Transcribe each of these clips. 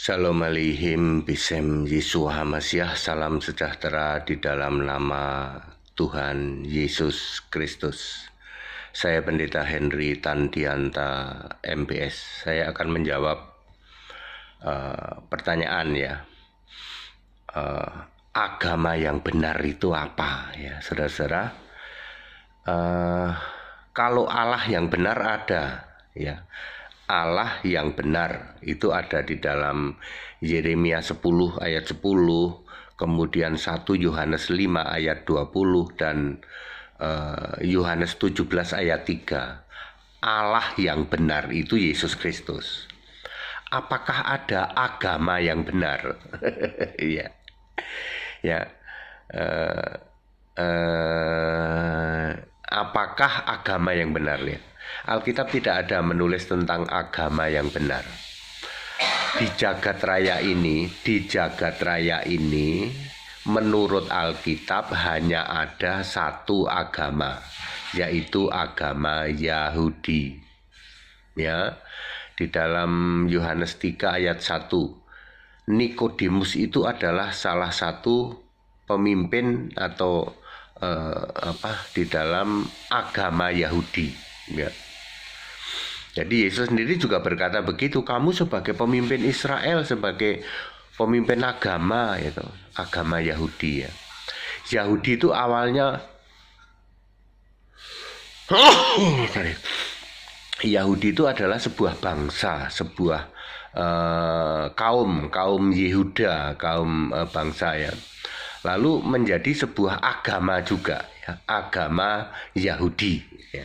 Shalom Aleichem, Bisem Yeshua HaMashiach, salam sejahtera di dalam nama Tuhan Yesus Kristus. Saya Pendeta Henry Tandianta, MPS. Saya akan menjawab pertanyaan ya. Agama yang benar itu apa ya, saudara-saudara? Kalau Allah yang benar ada ya. Allah yang benar itu ada di dalam Yeremia 10 ayat 10, kemudian 1 Yohanes 5 ayat 20 dan Yohanes 17 ayat 3. Allah yang benar itu Yesus Kristus. Apakah ada agama yang benar? Ya. Ya. Apakah agama yang benar ya? Alkitab tidak ada menulis tentang agama yang benar. Di jagat raya ini, menurut Alkitab hanya ada satu agama, yaitu agama Yahudi. Ya, di dalam Yohanes 3 ayat 1, Nikodemus itu adalah salah satu pemimpin atau di dalam agama Yahudi. Ya. Jadi Yesus sendiri juga berkata begitu, kamu sebagai pemimpin Israel, sebagai pemimpin agama itu, agama Yahudi ya. Yahudi itu awalnya Yahudi itu adalah sebuah bangsa, sebuah kaum Yehuda, kaum bangsa ya. Lalu menjadi sebuah agama juga ya, agama Yahudi ya.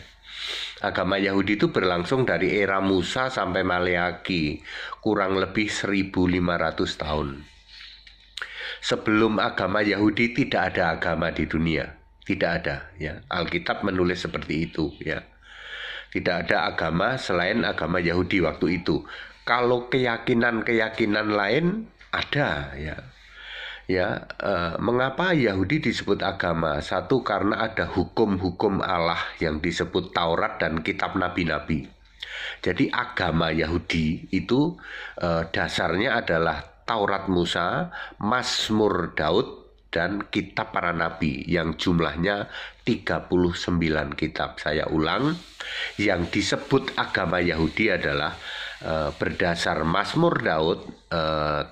Agama Yahudi itu berlangsung dari era Musa sampai Maleaki, kurang lebih 1500 tahun. Sebelum agama Yahudi tidak ada agama di dunia, tidak ada ya. Alkitab menulis seperti itu ya. Tidak ada agama selain agama Yahudi waktu itu. Kalau keyakinan lain ada ya. Ya, mengapa Yahudi disebut agama? Satu, karena ada hukum-hukum Allah yang disebut Taurat dan kitab nabi-nabi. Jadi agama Yahudi itu dasarnya adalah Taurat Musa, Mazmur Daud, dan kitab para nabi yang jumlahnya 39 kitab. Saya ulang, yang disebut agama Yahudi adalah berdasar Mazmur Daud,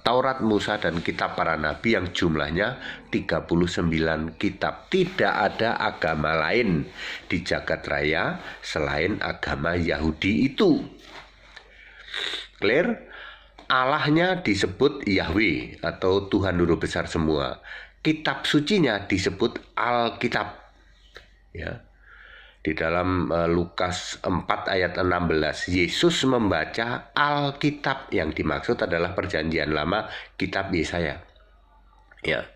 Taurat Musa dan kitab para nabi yang jumlahnya 39 kitab. Tidak ada agama lain di jagat raya selain agama Yahudi itu. Clear? Allahnya disebut Yahweh atau Tuhan Huruf Besar semua. Kitab sucinya disebut Alkitab. Ya. Di dalam Lukas 4 ayat 16, Yesus membaca Alkitab, yang dimaksud adalah Perjanjian Lama, kitab Yesaya. Ya.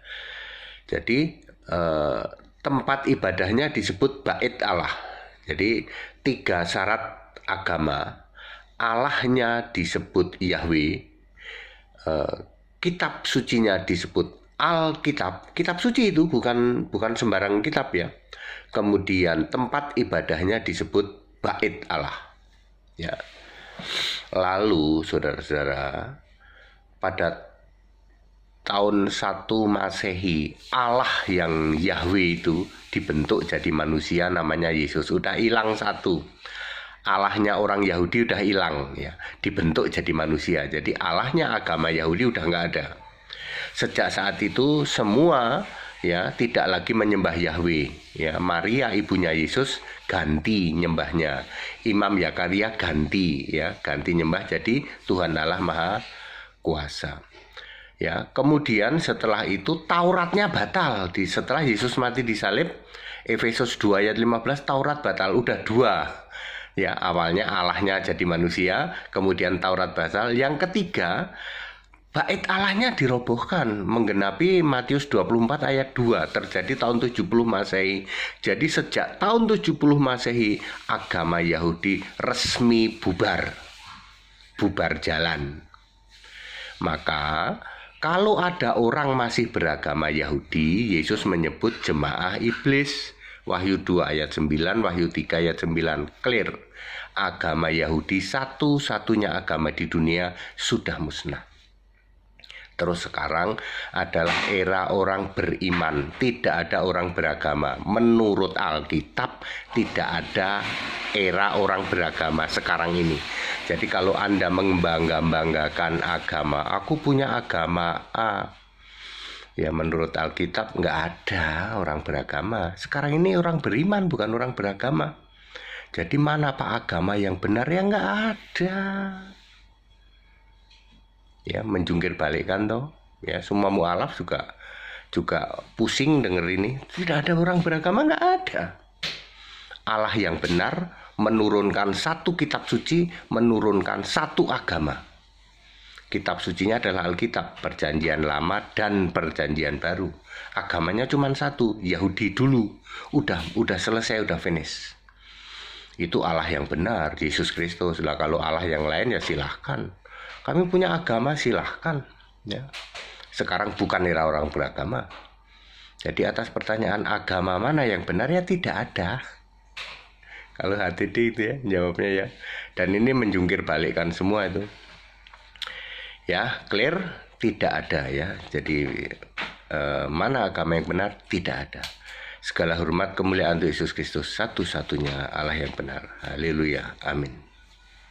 Jadi tempat ibadahnya disebut Bait Allah. Jadi 3 syarat agama. Allahnya disebut Yahweh, kitab sucinya disebut Alkitab. Kitab suci itu bukan sembarang kitab ya. Kemudian tempat ibadahnya disebut Bait Allah. Ya. Lalu saudara-saudara, pada tahun 1 Masehi, Allah yang Yahweh itu dibentuk jadi manusia, namanya Yesus. Udah hilang satu. Allahnya orang Yahudi udah hilang ya, dibentuk jadi manusia. Jadi Allahnya agama Yahudi udah nggak ada. Sejak saat itu semua ya tidak lagi menyembah Yahweh ya. Maria ibunya Yesus ganti nyembahnya, Imam Zakaria ganti nyembah jadi Tuhan Allah Maha Kuasa ya. Kemudian setelah itu Tauratnya batal. Setelah Yesus mati disalib, Efesus 2 ayat 15, Taurat batal. Udah 2 ya, awalnya Allahnya jadi manusia, kemudian Taurat batal. Yang ketiga, Bait Allahnya dirobohkan, menggenapi Matius 24 ayat 2, terjadi tahun 70 Masehi. Jadi sejak tahun 70 Masehi, agama Yahudi resmi bubar jalan. Maka kalau ada orang masih beragama Yahudi, Yesus menyebut jemaah iblis. Wahyu 2 ayat 9, Wahyu 3 ayat 9, clear. Agama Yahudi satu-satunya agama di dunia sudah musnah. Terus sekarang adalah era orang beriman, tidak ada orang beragama. Menurut Alkitab tidak ada era orang beragama sekarang ini. Jadi kalau Anda membanggakan agama, aku punya agama A, ya menurut Alkitab nggak ada orang beragama. Sekarang ini orang beriman bukan orang beragama. Jadi mana Pak agama yang benar? Ya nggak ada. Ya menjungkir balikkan toh, ya semua mualaf juga pusing denger ini. Tidak ada orang beragama, nggak ada. Allah yang benar menurunkan satu kitab suci, menurunkan satu agama. Kitab sucinya adalah Alkitab, Perjanjian Lama dan Perjanjian Baru. Agamanya cuma satu, Yahudi dulu. Udah selesai, udah finish. Itu Allah yang benar, Yesus Kristus. Lah kalau Allah yang lain ya silahkan. Kami punya agama, silahkan. Ya. Sekarang bukan era orang beragama. Jadi atas pertanyaan agama mana yang benar, ya tidak ada. Kalau HTD itu ya jawabnya ya. Dan ini menjungkir balikkan semua itu. Ya, clear, tidak ada ya. Jadi mana agama yang benar, tidak ada. Segala hormat kemuliaan untuk Yesus Kristus, satu-satunya Allah yang benar. Haleluya, amin.